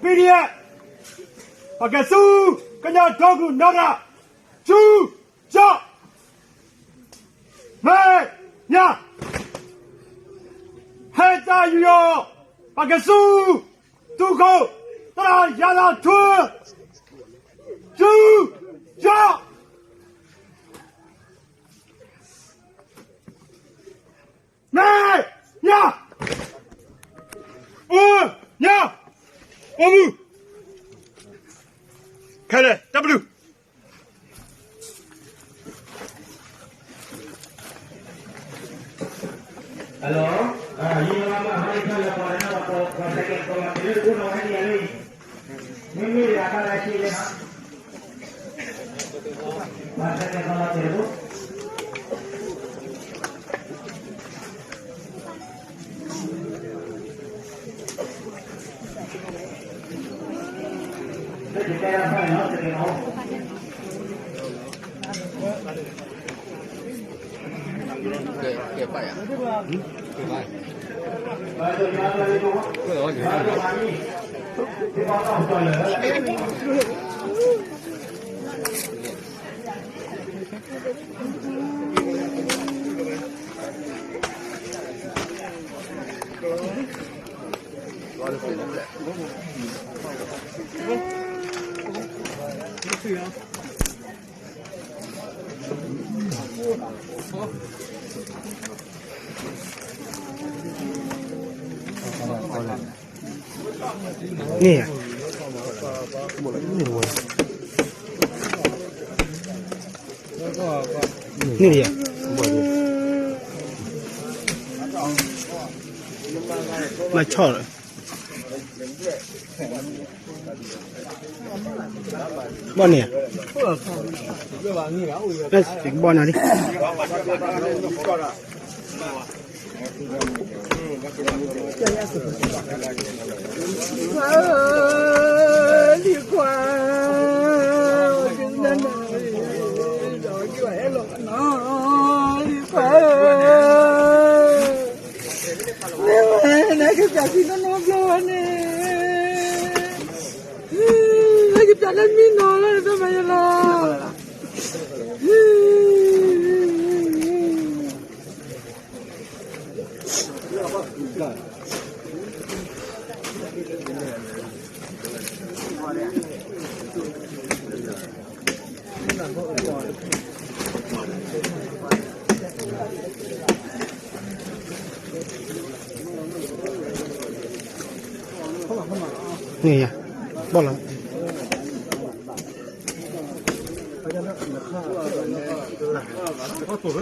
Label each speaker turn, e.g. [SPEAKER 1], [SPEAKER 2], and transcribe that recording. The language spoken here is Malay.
[SPEAKER 1] PDF pakai su kena dogu nora chu cho me nya heta yo pakai su tu ko tra ya la tu chu cho me nya nya开了 W。Halo,
[SPEAKER 2] ini nama hari kan laporan apa sakit koma ini pun orang ini. Ini apa lagi ni? Masa ke koma itu? Kita apa ya? Kita mau.
[SPEAKER 3] Kaya pa ya? Kaya pa.
[SPEAKER 1] Ni ya? Ni dia? Mai chọ rồi. Bon nè. Đây, tính bon nào đi.
[SPEAKER 4] Đi qua trên đây rồi khỏe luôn nó đi qua nãy cái chả thì nó luôn nè cái chả lên min nó lên sao mà lo
[SPEAKER 1] Ni ya? Bon lắm.